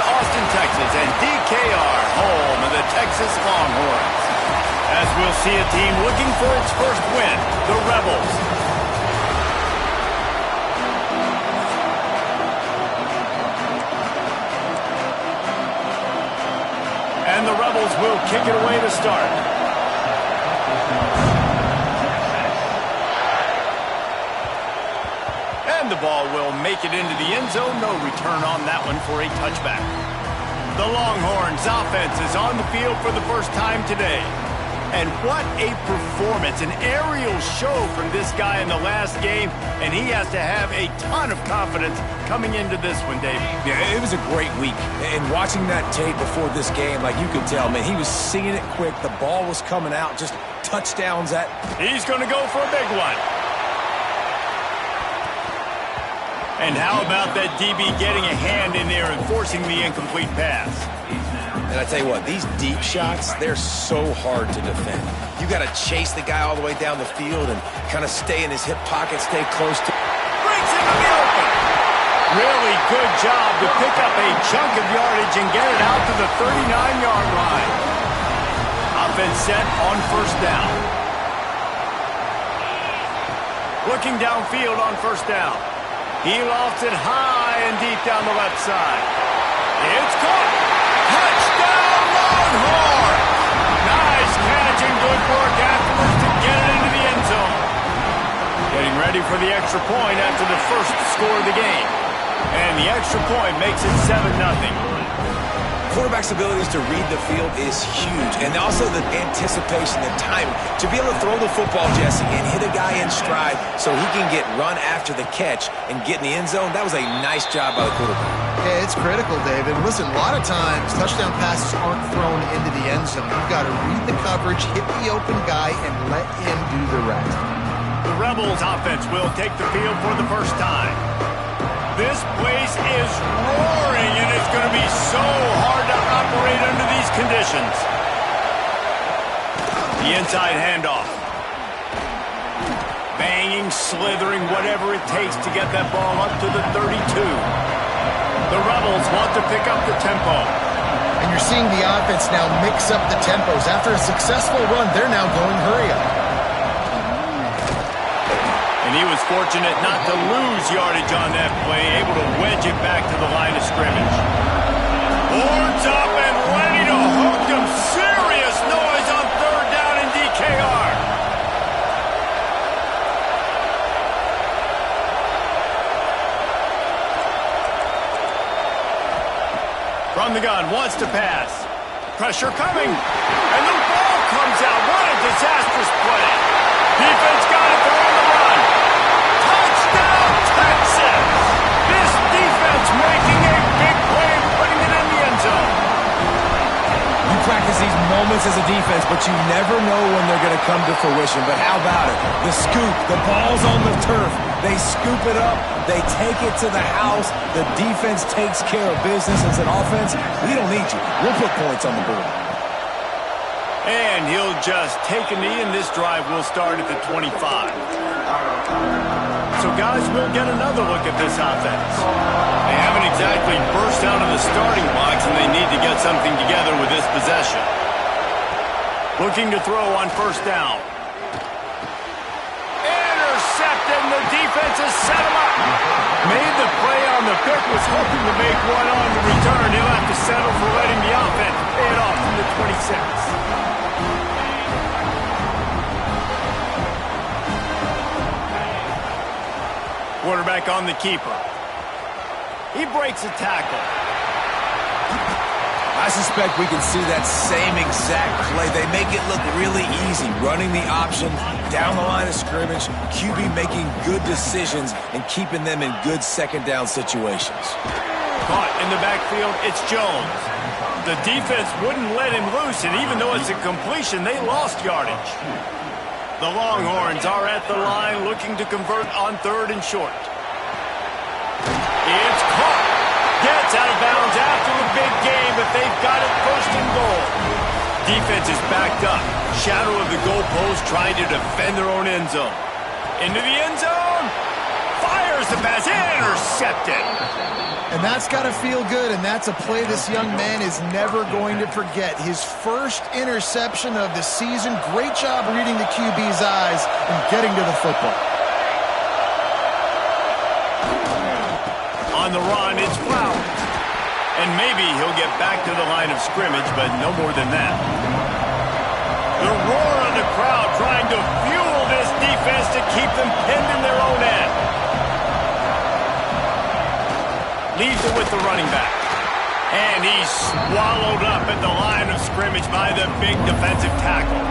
Austin, Texas, and DKR, home of the Texas Longhorns. As we'll see a team looking for its first win, the Rebels. And the Rebels will kick it away to start. And the ball will make it into the end zone. No return on that one for a touchback. The Longhorns offense is on the field for the first time today. And what a performance, an aerial show from this guy in the last game, and he has to have a ton of confidence coming into this one, David. Yeah, it was a great week. And watching that tape before this game, like you could tell, man, he was seeing it quick. The ball was coming out, just touchdowns at. He's going to go for a big one. And how about that DB getting a hand in there and forcing the incomplete pass? And I tell you what, these deep shots, they're so hard to defend. You got to chase the guy all the way down the field and kind of stay in his hip pocket, stay close to. Breaks into the open. Really good job to pick up a chunk of yardage and get it out to the 39-yard line. Offense set on first down. Looking downfield on first down. He lofts it high and deep down the left side. It's caught. Touchdown, Longhorn! Nice catch and good work afterwards to get it into the end zone. Getting ready for the extra point after the first score of the game. And the extra point makes it 7-0. Quarterback's abilities to read the field is huge. And also the anticipation, the timing. To be able to throw the football, Jesse, and hit a guy in stride so he can get run after the catch and get in the end zone, that was a nice job by the quarterback. Yeah, it's critical, David. Listen, a lot of times touchdown passes aren't thrown into the end zone. You've got to read the coverage, hit the open guy, and let him do the rest. The Rebels offense will take the field for the first time. This place is roaring, and it's going to be so hard to operate under these conditions. The inside handoff. Banging, slithering, whatever it takes to get that ball up to the 32. The Rebels want to pick up the tempo. And you're seeing the offense now mix up the tempos. After a successful run, they're now going hurry up. And he was fortunate not to lose yardage on that play, able to wedge it back to the line of scrimmage. Boards up and ready to hook them. Serious noise on third down in DKR. From the gun, wants to pass. Pressure coming. And the ball comes out. What a disastrous play. Defense got it. They're on the run. Touchdown, Texas. This defense making a big play and putting it in the end zone. You practice these moments as a defense, but you never know when they're going to come to fruition. But how about it? The scoop, the ball's on the turf. They scoop it up. They take it to the house. The defense takes care of business. As an offense, we don't need you. We'll put points on the board. And he'll just take a knee, and this drive will start at the 25. So, guys, we'll get another look at this offense. They haven't exactly burst out of the starting blocks, and they need to get something together with this possession. Looking to throw on first down. Intercepted, and the defense has set him up. Made the play on the pick, was hoping to make one on the return. He'll have to settle for letting the offense pay it off from the 26. Quarterback on the keeper. He breaks a tackle. I suspect we can see that same exact play. They make it look really easy, running the option down the line of scrimmage, QB making good decisions and keeping them in good second down situations. Caught in the backfield, it's Jones. The defense wouldn't let him loose, and even though it's a completion, they lost yardage. The Longhorns are at the line looking to convert on third and short. It's caught. Gets out of bounds after the big game, but they've got it first and goal. Defense is backed up. Shadow of the goalpost trying to defend their own end zone. Into the end zone. Fires fires the pass, intercepted. And that's got to feel good, and that's a play this young man is never going to forget. His first interception of the season. Great job reading the QB's eyes and getting to the football. On the run, it's Flowers. And maybe he'll get back to the line of scrimmage, but no more than that. The roar of the crowd trying to fuel this defense to keep them pinned in their own end. Leaves it with the running back. And he's swallowed up at the line of scrimmage by the big defensive tackle.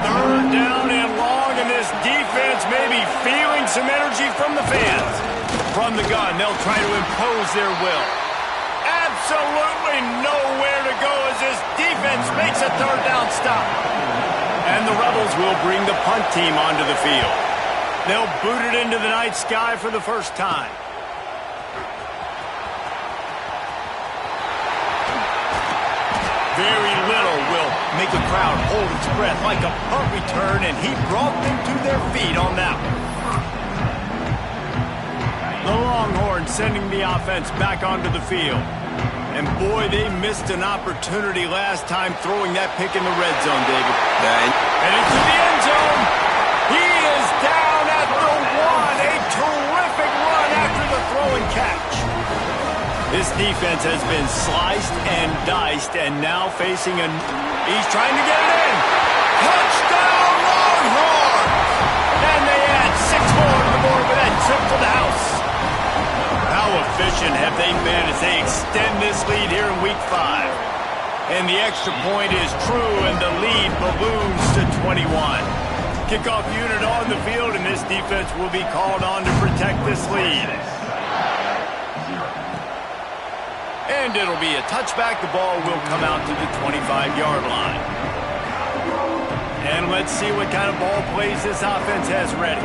Third down and long, and this defense may be feeling some energy from the fans. From the gun, they'll try to impose their will. Absolutely nowhere to go as this defense makes a third down stop. And the Rebels will bring the punt team onto the field. They'll boot it into the night sky for the first time. Very little will make a crowd hold its breath like a punt return, and he brought them to their feet on that one. The Longhorns sending the offense back onto the field. And boy, they missed an opportunity last time throwing that pick in the red zone, David. And into the end zone. He is down at the one. A terrific run after the throw and catch. This defense has been sliced and diced, and now facing he's trying to get it in. Touchdown, Longhorn! And they add 6 more to the board with that trip to the house. How efficient have they been as they extend this lead here in Week 5? And the extra point is true, and the lead balloons to 21. Kickoff unit on the field, and this defense will be called on to protect this lead. And it'll be a touchback. The ball will come out to the 25-yard line. And let's see what kind of ball plays this offense has ready.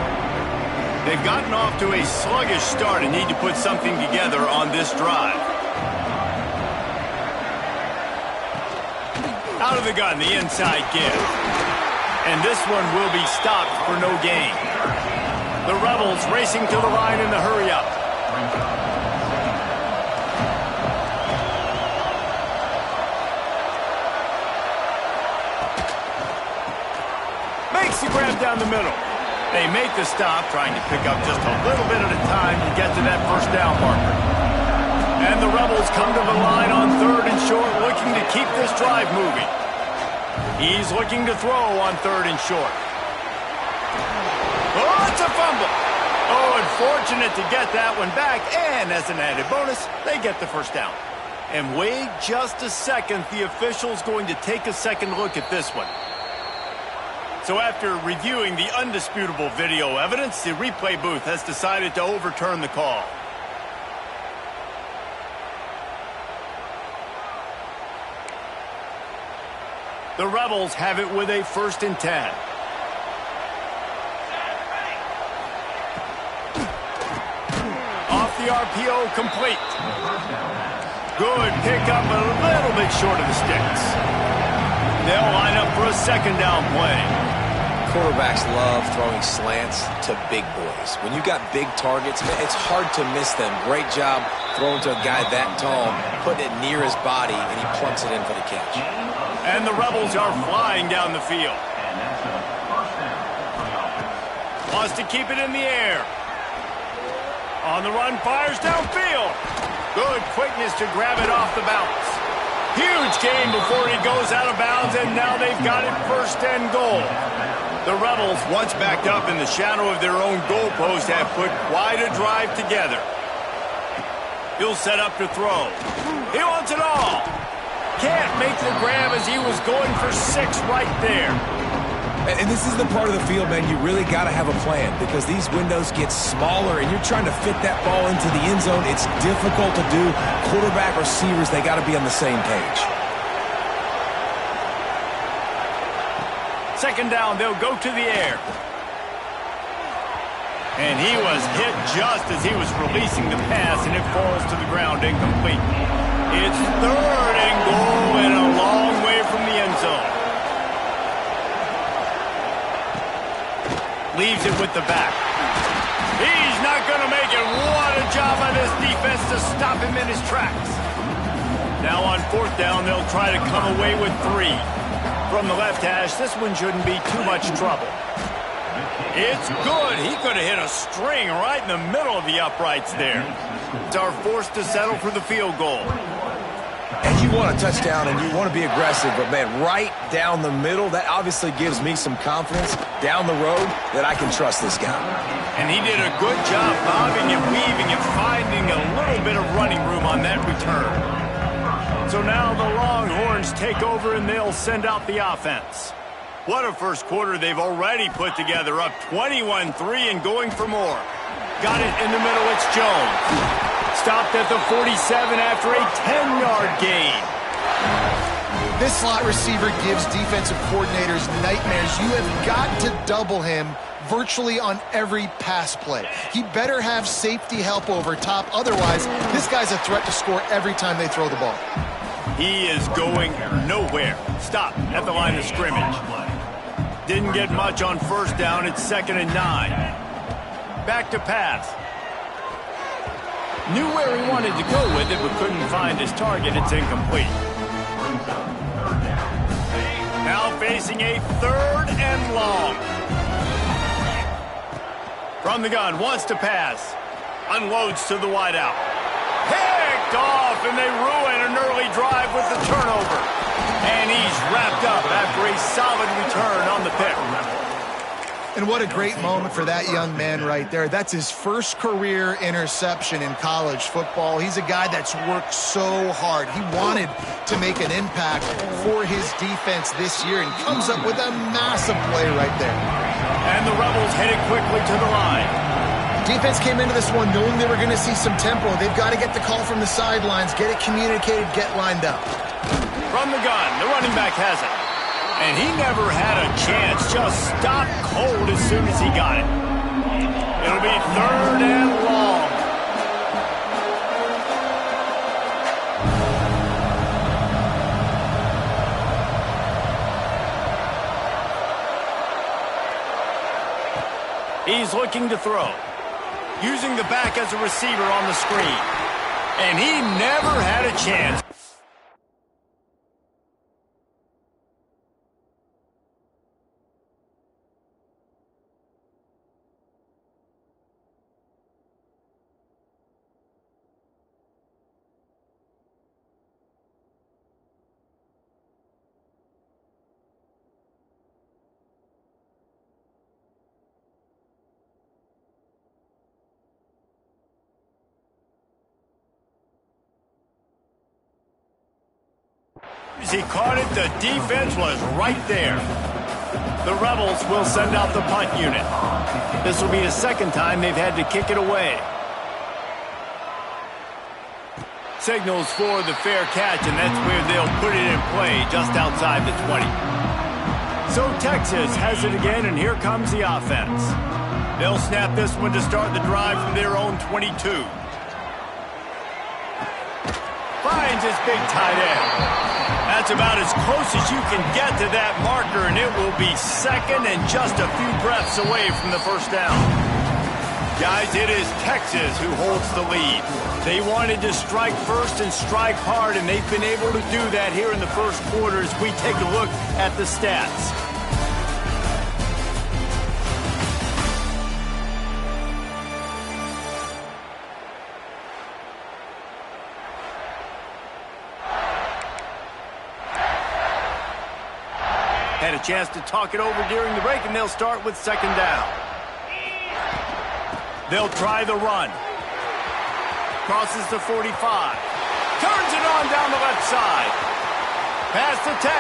They've gotten off to a sluggish start and need to put something together on this drive. Out of the gun, the inside give. And this one will be stopped for no gain. The Rebels racing to the line in the hurry-up. Makes the grab down the middle. They make the stop, trying to pick up just a little bit at a time to get to that first down marker. And the Rebels come to the line on 3rd and short, looking to keep this drive moving. He's looking to throw on 3rd and short. Oh, it's a fumble. Oh, unfortunate to get that one back, and as an added bonus, they get the first down. And wait just a second, the official's going to take a second look at this one. So after reviewing the undisputable video evidence, the replay booth has decided to overturn the call. The Rebels have it with a 1st and 10. Off the RPO, complete. Good pickup, but a little bit short of the sticks. They'll line up for a 2nd down play. Quarterbacks love throwing slants to big boys. When you got big targets, it's hard to miss them. Great job throwing to a guy that tall, putting it near his body, and he plunks it in for the catch. And the Rebels are flying down the field. Wants to keep it in the air. On the run, fires downfield. Good quickness to grab it off the bounce. Huge gain before he goes out of bounds, and now they've got it 1st and goal. The Rebels, once backed up in the shadow of their own goalpost, have put quite a drive together. He'll set up to throw. He wants it all. Can't make the grab as he was going for 6 right there. And this is the part of the field, man, you really got to have a plan because these windows get smaller and you're trying to fit that ball into the end zone. It's difficult to do. Quarterback, receivers, they got to be on the same page. 2nd down, they'll go to the air. And he was hit just as he was releasing the pass, and it falls to the ground incomplete. It's 3rd and goal and a long way from the end zone. Leaves it with the back. He's not stop him in his tracks. Now on fourth down, they'll try to come away with 3. From the left hash, this one shouldn't be too much trouble. It's good. He could have hit a string right in the middle of the uprights there. Are forced to settle for the field goal. And you want a touchdown and you want to be aggressive, but man, right down the middle, that obviously gives me some confidence down the road that I can trust this guy. And he did a good job bobbing and weaving and finding a little bit of running room on that return. So now the Longhorns take over and they'll send out the offense. What a first quarter they've already put together, up 21-3 and going for more. Got it in the middle, it's Jones. Stopped at the 47 after a 10-yard gain. This slot receiver gives defensive coordinators nightmares. You have got to double him virtually on every pass play. He better have safety help over top. Otherwise, this guy's a threat to score every time they throw the ball. He is going nowhere. Stop at the line of scrimmage. Didn't get much on first down. It's 2nd and 9. Back to pass. Knew where he wanted to go with it, but couldn't find his target. It's incomplete. Now facing a 3rd and long. From the gun, wants to pass. Unloads to the wideout. Picked off, and they ruin an early drive with the turnover. And he's wrapped up after a solid return on the pick. And what a great moment for that young man right there. That's his first career interception in college football. He's a guy that's worked so hard. He wanted to make an impact for his defense this year and comes up with a massive play right there. And the Rebels headed quickly to the line. Defense came into this one knowing they were going to see some tempo. They've got to get the call from the sidelines, get it communicated, get lined up. From the gun, the running back has it. And he never had a chance, just stopped cold as soon as he got it. It'll be 3rd and long. He's looking to throw. Using the back as a receiver on the screen. And he never had a chance. As he caught it, the defense was right there. The Rebels will send out the punt unit. This will be the 2nd time they've had to kick it away. Signals for the fair catch, and that's where they'll put it in play, just outside the 20. So Texas has it again, and here comes the offense. They'll snap this one to start the drive from their own 22. Finds his big tight end. That's about as close as you can get to that marker, and it will be 2nd and just a few breaths away from the first down. Guys, it is Texas who holds the lead. They wanted to strike first and strike hard, and they've been able to do that here in the first quarter as we take a look at the stats. Had a chance to talk it over during the break, and they'll start with 2nd down. They'll try the run. Crosses the 45. Turns it on down the left side. Past the 10.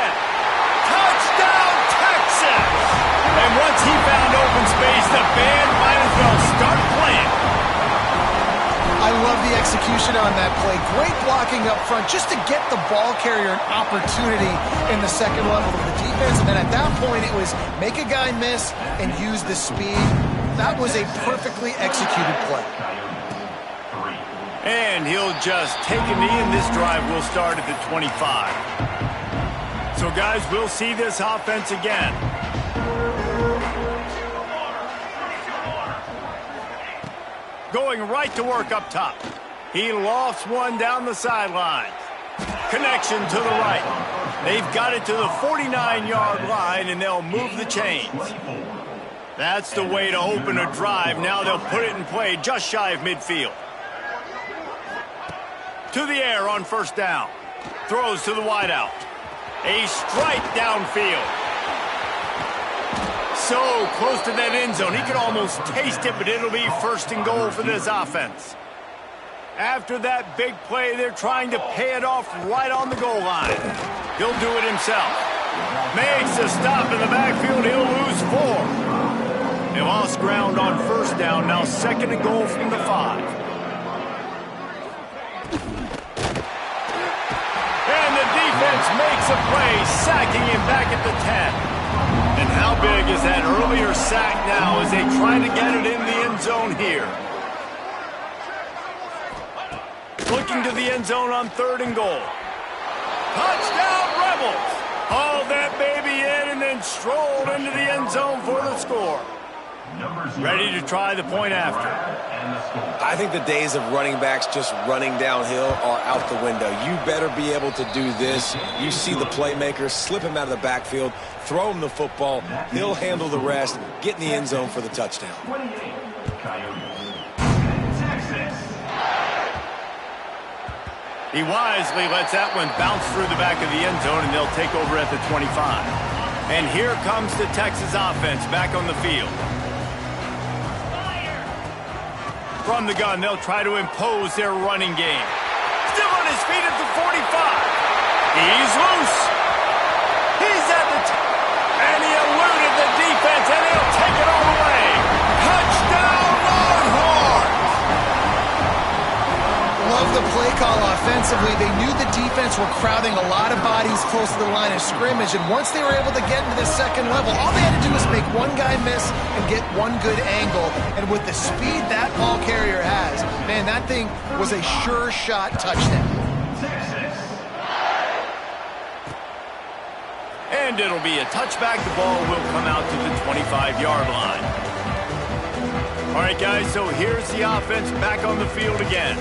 Touchdown, Texas! And once he found open space, the band might as well start playing. I love the execution on that play. Great blocking up front just to get the ball carrier an opportunity in the second level of the defense. And then at that point, it was make a guy miss and use the speed. That was a perfectly executed play. And he'll just take a knee, and this drive will start at the 25. So, guys, we'll see this offense again. Going right to work up top. He lofts one down the sideline. Connection to the right. They've got it to the 49-yard line, and they'll move the chains. That's the way to open a drive. Now they'll put it in play just shy of midfield. To the air on first down. Throws to the wideout. A strike downfield. So close to that end zone. He could almost taste it, but it'll be first and goal for this offense. After that big play, they're trying to pay it off right on the goal line. He'll do it himself. Makes a stop in the backfield. He'll lose 4. They lost ground on first down. Now second and goal from the 5. And the defense makes a play, sacking him back at the 10. And how big is that earlier sack now as they try to get it in the end zone here? Looking to the end zone on third and goal. Touchdown, Rebels! Hauled that baby in and then strolled into the end zone for the score. Ready to try the point after. I think the days of running backs just running downhill are out the window. You better be able to do this. You see the playmaker, slip him out of the backfield, throw him the football. He'll handle the rest, get in the end zone for the touchdown. He wisely lets that one bounce through the back of the end zone, and they'll take over at the 25. And here comes the Texas offense back on the field. From the gun, they'll try to impose their running game. Still on his feet at the 45. He's loose. He's at the top. And he eluded the defense, and he'll take it all the way. Touchdown, Longhorns! Love the play call offensively. They knew the defense were crowding a lot of bodies close to the line of scrimmage, and once they were able to get into the second level, all they had to do was make one guy miss and get one good angle. And with the speed that ball carrier has, man, that thing was a sure shot touchdown. And it'll be a touchback. The ball will come out to the 25-yard line. All right, guys, so here's the offense back on the field again.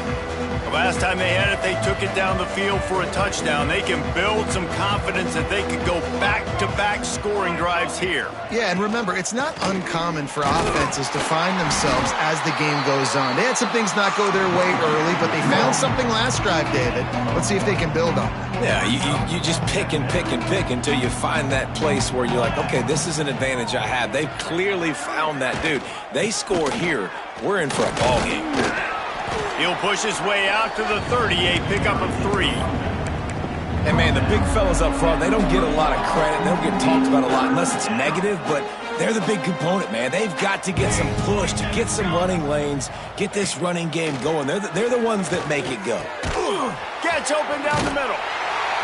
The last time they had it, they took it down the field for a touchdown. They can build some confidence that they could go back-to-back scoring drives here. Yeah, and remember, it's not uncommon for offenses to find themselves as the game goes on. They had some things not go their way early, but they found something last drive, David. Let's see if they can build on it. Yeah, you just pick and pick and pick until you find that place where you're like, okay, this is an advantage I have. They've clearly found that, dude. They score here, we're in for a ball game. He'll push his way out to the 30, a pickup of 3. And, man, the big fellas up front, they don't get a lot of credit. They don't get talked about a lot unless it's negative, but they're the big component, man. They've got to get some push, to get some running lanes, get this running game going. They're the ones that make it go. Gets open down the middle.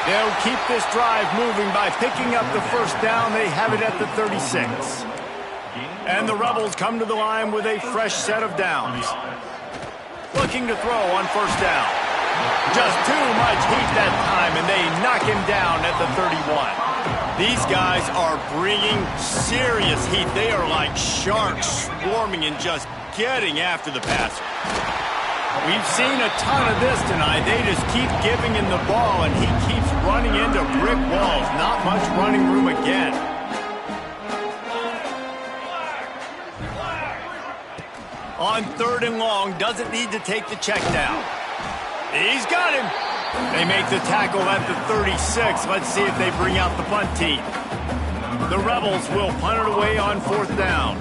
They'll keep this drive moving by picking up the first down. They have it at the 36. And the Rebels come to the line with a fresh set of downs. Looking to throw on first down. Just too much heat that time, and they knock him down at the 31. These guys are bringing serious heat. They are like sharks swarming and just getting after the passer. We've seen a ton of this tonight. They just keep giving him the ball, and he keeps running into brick walls. Not much running room again. On third and long, doesn't need to take the check down. He's got him. They make the tackle at the 36. Let's see if they bring out the punt team. The Rebels will punt it away on fourth down.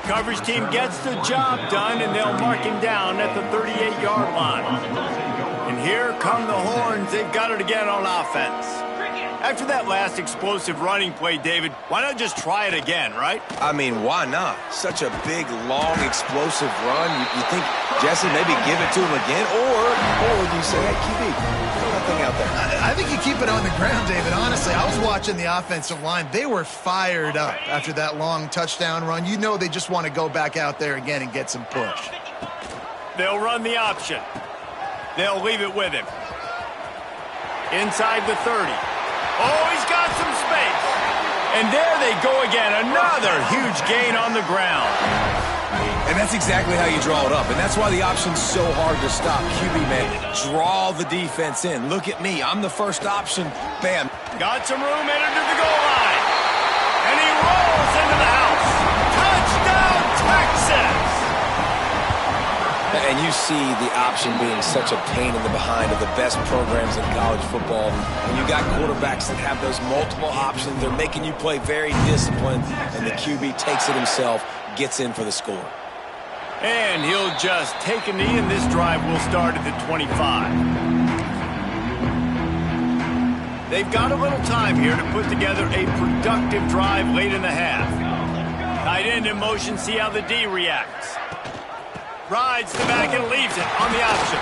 Coverage team gets the job done, and they'll mark him down at the 38-yard line. And here come the Horns. They've got it again on offense. After that last explosive running play, David, why not just try it again, right? I mean, why not? Such a big, long, explosive run. You think, Jesse, maybe give it to him again? Or do you say, hey, QB, throw that thing out there? I think you keep it on the ground, David. Honestly, I was watching the offensive line. They were fired up after that long touchdown run. You know they just want to go back out there again and get some push. They'll run the option. They'll leave it with him. Inside the 30. Oh, he's got some space. And there they go again. Another huge gain on the ground. And that's exactly how you draw it up. And that's why the option's so hard to stop. QB, man, draw the defense in. Look at me. I'm the first option. Bam. Got some room headed to the goal line. And he rolls into the house. Touchdown, Texas! And you see the option being such a pain in the behind of the best programs in college football. When you got quarterbacks that have those multiple options, they're making you play very disciplined, and the QB takes it himself, gets in for the score. And he'll just take a knee, and this drive will start at the 25. They've got a little time here to put together a productive drive late in the half. Tight end in motion, see how the D reacts. Rides the back and leaves it on the option.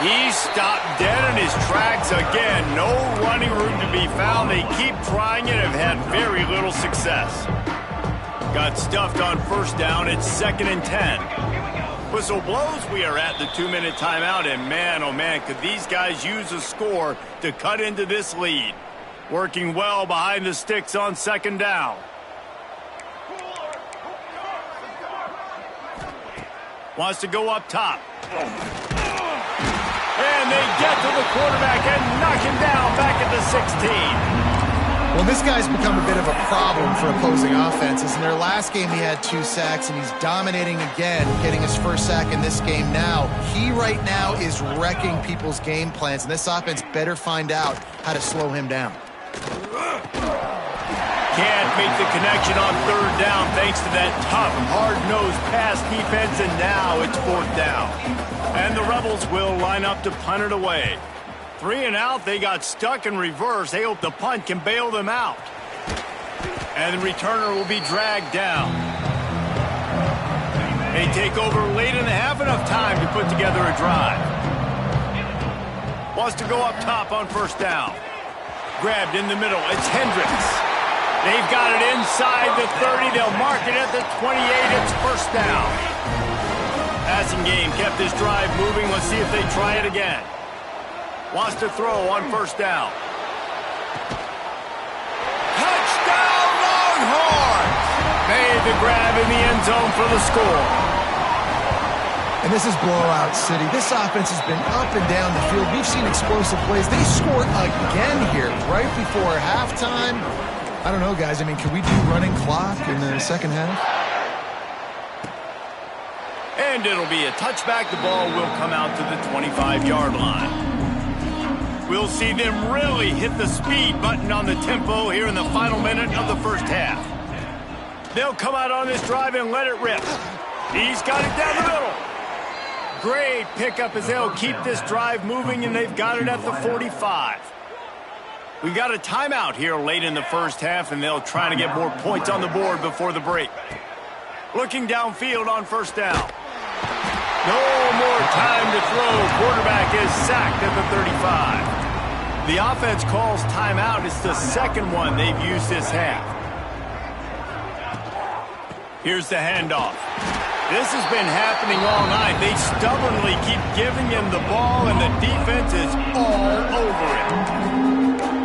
He's stopped dead in his tracks again. No running room to be found. They keep trying it and have had very little success. Got stuffed on first down. It's 2nd and 10. Whistle blows. We are at the 2-minute timeout. And man, oh man, could these guys use a score to cut into this lead. Working well behind the sticks on 2nd down. Wants to go up top. And they get to the quarterback and knock him down back at the 16. Well, this guy's become a bit of a problem for opposing offenses. In their last game, he had 2 sacks, and he's dominating again, getting his first sack in this game now. He right now is wrecking people's game plans, and this offense better find out how to slow him down. Can't make the connection on 3rd down thanks to that tough, hard-nosed pass defense, and now it's 4th down. And the Rebels will line up to punt it away. 3 and out, they got stuck in reverse. They hope the punt can bail them out. And the returner will be dragged down. They take over late in the half, enough time to put together a drive. Wants to go up top on 1st down. Grabbed in the middle, it's Hendricks. They've got it inside the 30. They'll mark it at the 28. It's 1st down. Passing game kept this drive moving. Let's see if they try it again. Wants to throw on 1st down. Touchdown, Longhorns! Made the grab in the end zone for the score. And this is blowout city. This offense has been up and down the field. We've seen explosive plays. They scored again here right before halftime. I don't know, guys. I mean, can we do running clock in the second half? And it'll be a touchback. The ball will come out to the 25-yard line. We'll see them really hit the speed button on the tempo here in the final minute of the first half. They'll come out on this drive and let it rip. He's got it down the middle. Great pickup as they'll keep this drive moving, and they've got it at the 45. We got a timeout here late in the first half, and they'll try to get more points on the board before the break. Looking downfield on 1st down. No more time to throw. Quarterback is sacked at the 35. The offense calls timeout. It's the 2nd one they've used this half. Here's the handoff. This has been happening all night. They stubbornly keep giving him the ball, and the defense is all over it.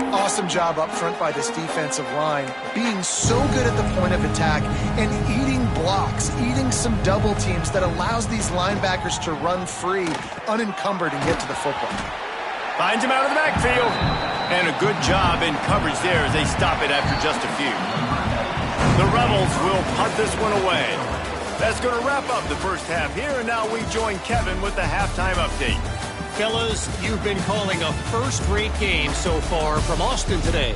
Awesome job up front by this defensive line, being so good at the point of attack and eating blocks, eating some double teams that allows these linebackers to run free, unencumbered, and get to the football. Finds him out of the backfield. And a good job in coverage there as they stop it after just a few. The Rebels will punt this one away. That's going to wrap up the first half here, and now we join Kevin with the halftime update. Fellas, you've been calling a first-rate game so far from Austin today.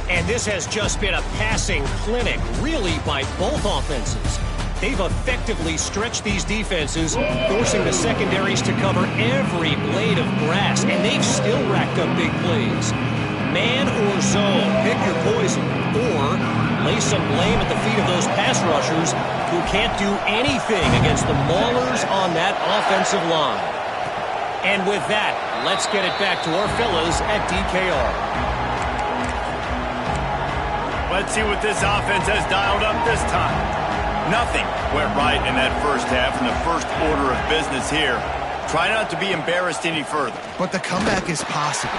And this has just been a passing clinic, really, by both offenses. They've effectively stretched these defenses, forcing the secondaries to cover every blade of grass, and they've still racked up big plays. Man or zone, pick your poison, or lay some blame at the feet of those pass rushers who can't do anything against the maulers on that offensive line. And with that, let's get it back to our fellas at DKR. Let's see what this offense has dialed up this time. Nothing went right in that first half, and the first order of business here. Try not to be embarrassed any further. But the comeback is possible.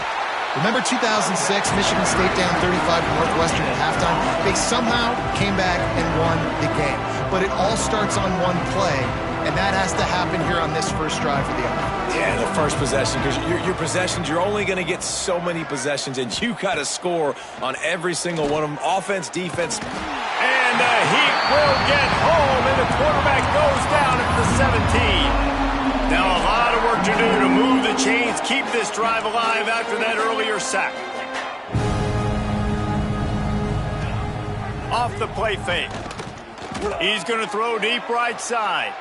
Remember 2006, Michigan State down 35 to Northwestern at halftime? They somehow came back and won the game. But it all starts on one play, and that has to happen here on this first drive for the offense. Yeah, the first possession, because your possessions, you're only going to get so many possessions, and you got to score on every single one of them. Offense, defense. And the Heat will get home, and the quarterback goes down at the 17. Now a lot of work to do to move the chains, keep this drive alive after that earlier sack. Off the play fake. He's going to throw deep right side.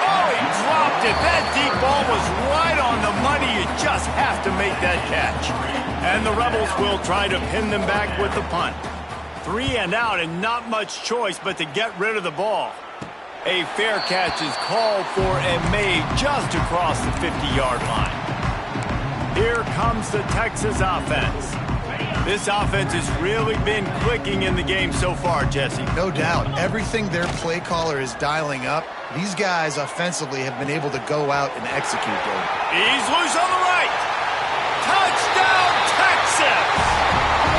Oh, he dropped it. That deep ball was right on the money. You just have to make that catch. And the Rebels will try to pin them back with the punt. 3 and out and not much choice but to get rid of the ball. A fair catch is called for and made just across the 50-yard line. Here comes the Texas offense. This offense has really been clicking in the game so far, Jesse. No doubt. Everything their play caller is dialing up, these guys offensively have been able to go out and execute, Dave. He's loose on the right. Touchdown, Texas!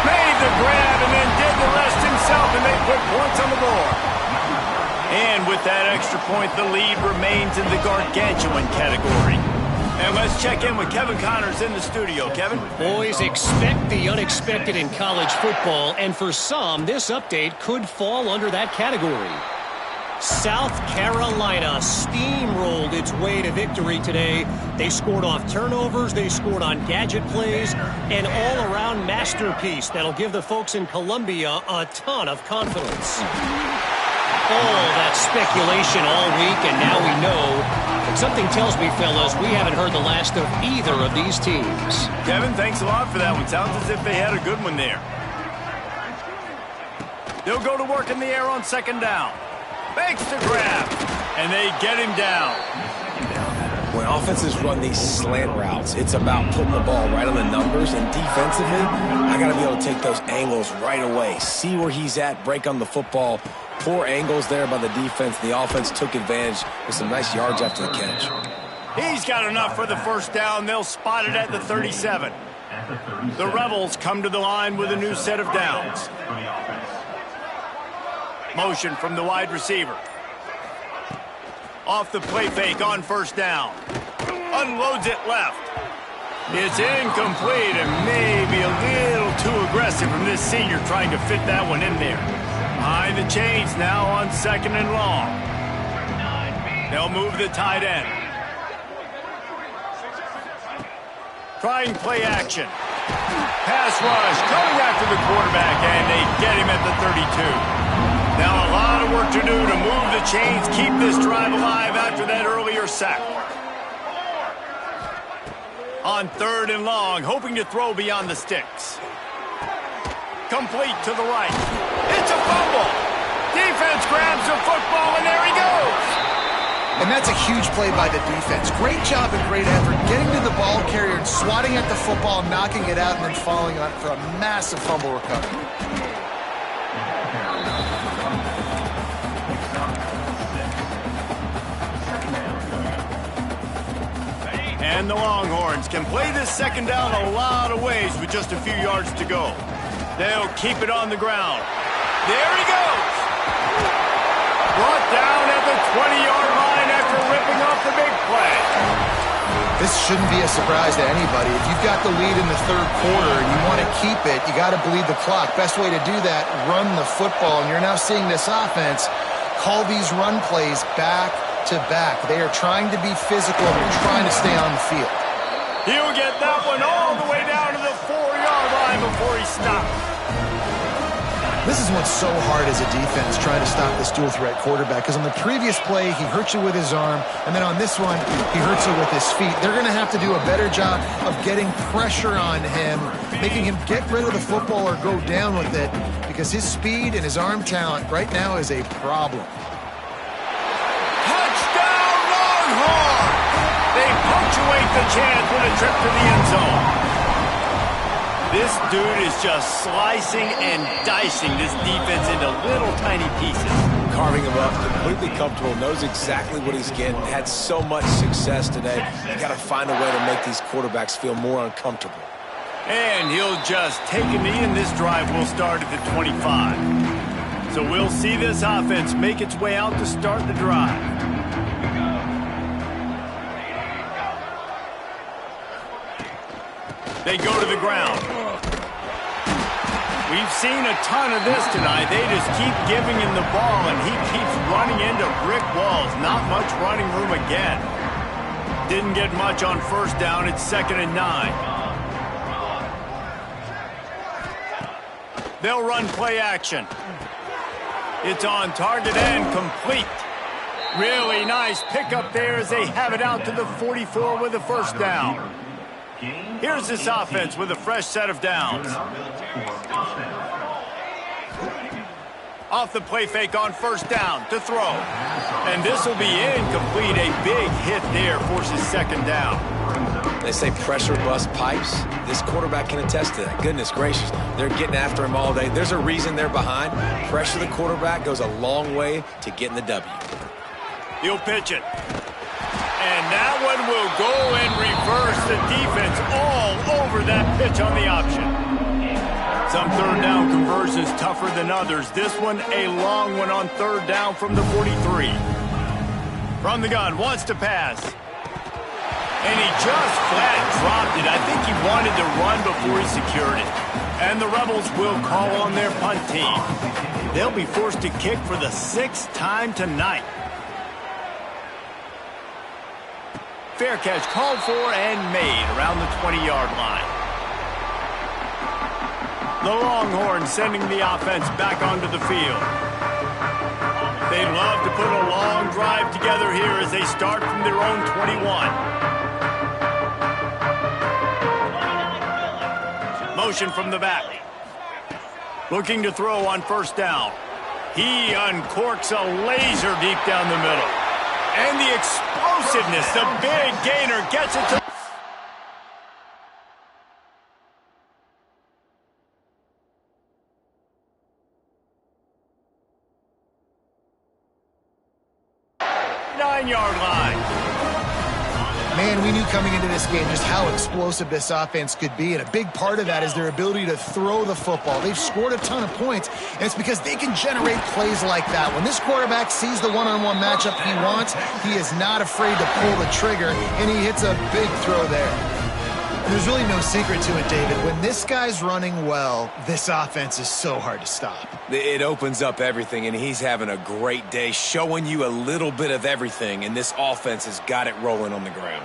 Made the grab and then did the rest himself, and they put points on the board. And with that extra point, the lead remains in the gargantuan category. And let's check in with Kevin Connors in the studio. Kevin? Boys, expect the unexpected in college football, and for some, this update could fall under that category. South Carolina steamrolled its way to victory today. They scored off turnovers, they scored on gadget plays, an all-around masterpiece that'll give the folks in Columbia a ton of confidence. All that speculation all week, and now we know. But something tells me, fellas, we haven't heard the last of either of these teams. Kevin, thanks a lot for that one. Sounds as if they had a good one there. They'll go to work in the air on second down. Makes the grab, and they get him down. When offenses run these slant routes, it's about putting the ball right on the numbers, and defensively, I got to be able to take those angles right away. See where he's at, break on the football. Poor angles there by the defense. The offense took advantage with some nice yards after the catch. He's got enough for the first down. They'll spot it at the 37. The Rebels come to the line with a new set of downs. Motion from the wide receiver. Off the play fake on first down. Unloads it left. It's incomplete and maybe a little too aggressive from this senior trying to fit that one in there. Behind the chains now on second and long. They'll move the tight end. Trying play action. Pass rush coming after the quarterback, and they get him at the 32. Now a lot of work to do to move the chains, keep this drive alive after that earlier sack. On third and long, hoping to throw beyond the sticks. Complete to the right. It's a fumble. Defense grabs the football, and there he goes. And that's a huge play by the defense. Great job and great effort getting to the ball carrier and swatting at the football, knocking it out, and then falling on it for a massive fumble recovery. And the Longhorns can play this second down a lot of ways with just a few yards to go. They'll keep it on the ground. There he goes. Brought down at the 20-yard line after ripping off the big play. This shouldn't be a surprise to anybody. If you've got the lead in the third quarter and you want to keep it, you got to bleed the clock. Best way to do that, run the football. And you're now seeing this offense call these run plays back to back. They are trying to be physical and they're trying to stay on the field. He'll get that one all the way down to the 4-yard line before he stops. This is what's so hard as a defense, trying to stop this dual threat quarterback, because on the previous play, he hurt you with his arm, and then on this one, he hurts you with his feet. They're going to have to do a better job of getting pressure on him, making him get rid of the football or go down with it, because his speed and his arm talent right now is a problem. Touchdown, Longhorns! They punctuate the chance with a trip to the end zone. This dude is just slicing and dicing this defense into little tiny pieces. Carving him up, completely comfortable, knows exactly what he's getting, had so much success today. You got to find a way to make these quarterbacks feel more uncomfortable. And he'll just take a knee, and this drive will start at the 25. So we'll see this offense make its way out to start the drive. They go to the ground. We've seen a ton of this tonight. They just keep giving him the ball, and he keeps running into brick walls. Not much running room again. Didn't get much on first down. It's 2nd and 9. They'll run play action. It's on target and complete. Really nice pickup there as they have it out to the 44 with a first down. Here's this offense with a fresh set of downs. Off the play fake on first down to throw. And this will be incomplete. A big hit there forces 2nd down. They say pressure busts pipes. This quarterback can attest to that. Goodness gracious. They're getting after him all day. There's a reason they're behind. Pressure the quarterback goes a long way to getting the W. He'll pitch it. And that one will go and reverse the defense all over that pitch on the option. Some third down conversions tougher than others. This one a long one on 3rd down from the 43. From the gun, wants to pass. And he just flat dropped it. I think he wanted to run before he secured it. And the Rebels will call on their punt team. They'll be forced to kick for the 6th time tonight. Fair catch called for and made around the 20-yard line. The Longhorns sending the offense back onto the field. They love to put a long drive together here as they start from their own 21. Motion from the back. Looking to throw on first down. He uncorks a laser deep down the middle. And the explosiveness, the big gainer gets it to... nine-yard line. Man, we knew coming into this game just how explosive this offense could be, and a big part of that is their ability to throw the football. They've scored a ton of points, and it's because they can generate plays like that. When this quarterback sees the one-on-one matchup he wants, he is not afraid to pull the trigger, and he hits a big throw there. There's really no secret to it, David. When this guy's running well, this offense is so hard to stop. It opens up everything, and he's having a great day, showing you a little bit of everything, and this offense has got it rolling on the ground.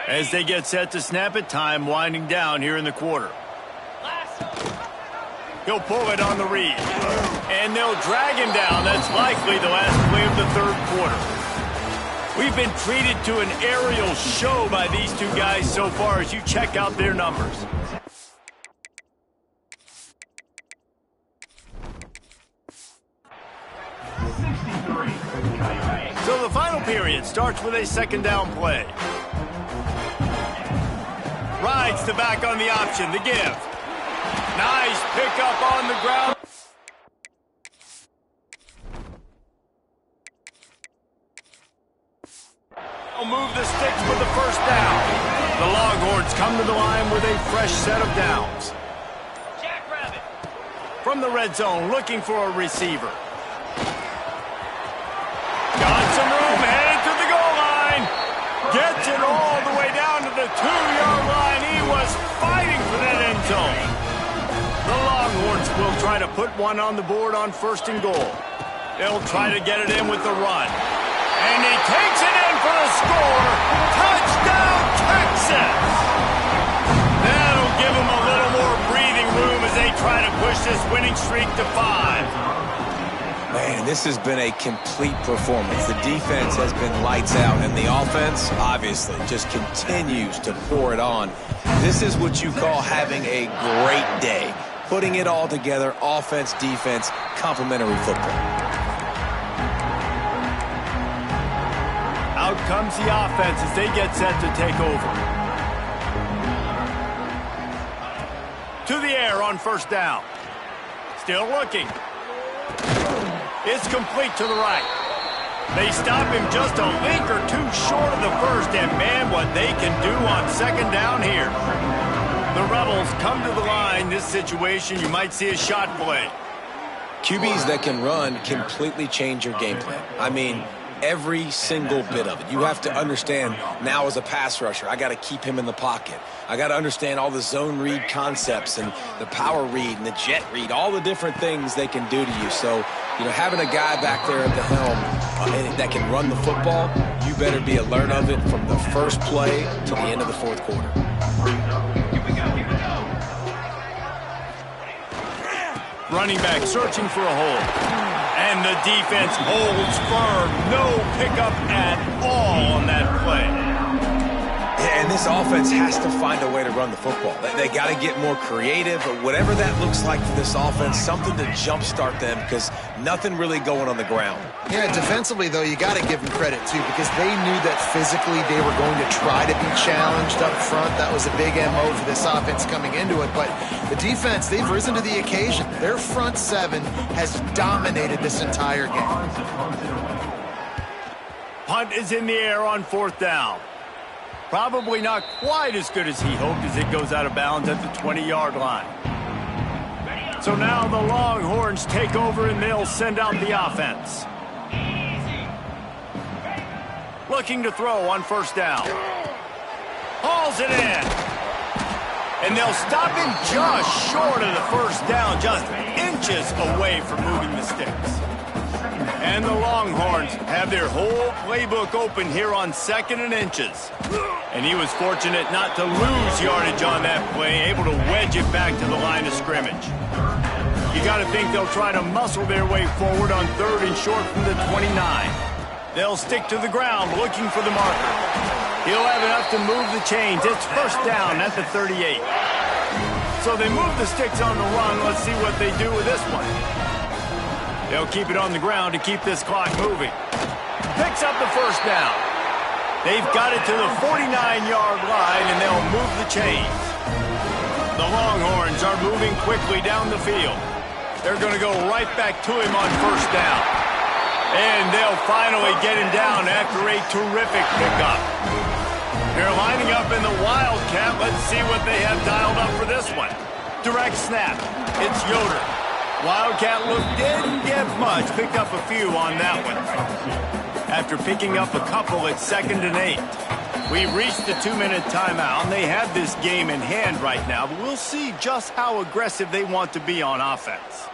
As they get set to snap it, time winding down here in the quarter. He'll pull it on the read. And they'll drag him down. That's likely the last play of the 3rd quarter. We've been treated to an aerial show by these two guys so far as you check out their numbers. So the final period starts with a 2nd down play. Rides the back on the option, the give. Nice pickup on the ground. Will move the sticks with the first down. The Longhorns come to the line with a fresh set of downs. From the red zone, looking for a receiver. Got some room, headed to the goal line. Gets it all the way down to the 2-yard line. He was fighting for that end zone. The Longhorns will try to put one on the board on 1st and goal. They'll try to get it in with the run. And he takes it in for the score. Touchdown, Texas! That'll give them a little more breathing room as they try to push this winning streak to 5. Man, this has been a complete performance. The defense has been lights out, and the offense, obviously, just continues to pour it on. This is what you call having a great day. Putting it all together, offense, defense, complementary football. Out comes the offense as they get set to take over. To the air on first down. Still looking. It's complete to the right. They stop him just a link or two short of the first, and man, what they can do on second down here. The Rebels come to the line. This situation, you might see a shot play. QBs that can run completely change your game plan. I mean, every single bit of it. You have to understand now as a pass rusher, I got to keep him in the pocket. I got to understand all the zone read concepts and the power read and the jet read, all the different things they can do to you. So, you know, having a guy back there at the helm that can run the football, you better be alert of it from the first play to the end of the fourth quarter. Running back searching for a hole. And the defense holds firm. No pickup at all on that play. And this offense has to find a way to run the football. They got to get more creative, but whatever that looks like for this offense, something to jumpstart them because nothing really going on the ground. Yeah, defensively, though, you got to give them credit, too, because they knew that physically they were going to try to be challenged up front. That was a big MO for this offense coming into it. But the defense, they've risen to the occasion. Their front seven has dominated this entire game. Punt is in the air on fourth down. Probably not quite as good as he hoped as it goes out of bounds at the 20-yard line. So now the Longhorns take over and they'll send out the offense. Looking to throw on first down. Hauls it in. And they'll stop him just short of the first down, just inches away from moving the sticks. And the Longhorns have their whole playbook open here on 2nd and inches. And he was fortunate not to lose yardage on that play, able to wedge it back to the line of scrimmage. You got to think they'll try to muscle their way forward on 3rd and short from the 29. They'll stick to the ground looking for the marker. He'll have enough to move the chains. It's first down at the 38. So they move the sticks on the run. Let's see what they do with this one. They'll keep it on the ground to keep this clock moving. Picks up the first down. They've got it to the 49-yard line, and they'll move the chains. The Longhorns are moving quickly down the field. They're going to go right back to him on first down. And they'll finally get him down after a terrific pickup. They're lining up in the Wildcat. Let's see what they have dialed up for this one. Direct snap. It's Yoder. Wildcat look didn't get much. Picked up a few on that one. After picking up a couple, it's 2nd and 8. We've reached the 2-minute timeout, and they have this game in hand right now, but we'll see just how aggressive they want to be on offense.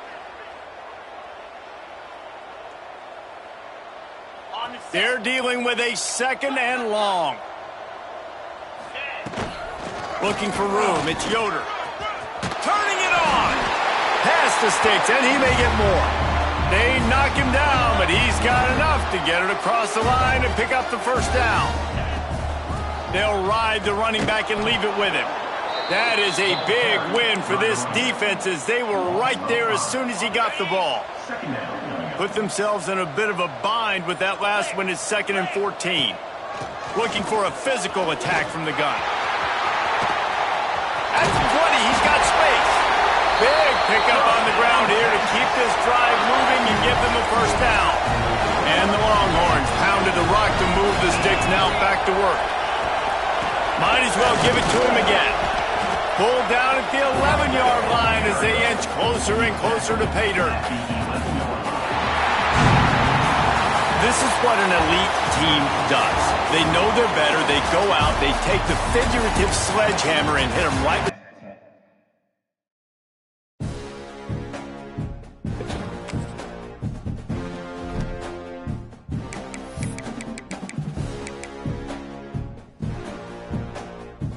They're dealing with a 2nd and long. Looking for room. It's Yoder. Turning it on. Past the sticks, and he may get more. They knock him down, but he's got enough to get it across the line and pick up the first down. They'll ride the running back and leave it with him. That is a big win for this defense as they were right there as soon as he got the ball. Put themselves in a bit of a bind with that last one. It's 2nd and 14. Looking for a physical attack from the gun. At the 20, he's got space. Big pickup on the ground here to keep this drive moving and give them a first down. And the Longhorns pounded the rock to move the sticks, now back to work. Might as well give it to him again. Pulled down at the 11-yard line as they inch closer and closer to pay dirt. This is what an elite team does. They know they're better. They go out. They take the figurative sledgehammer and hit them right.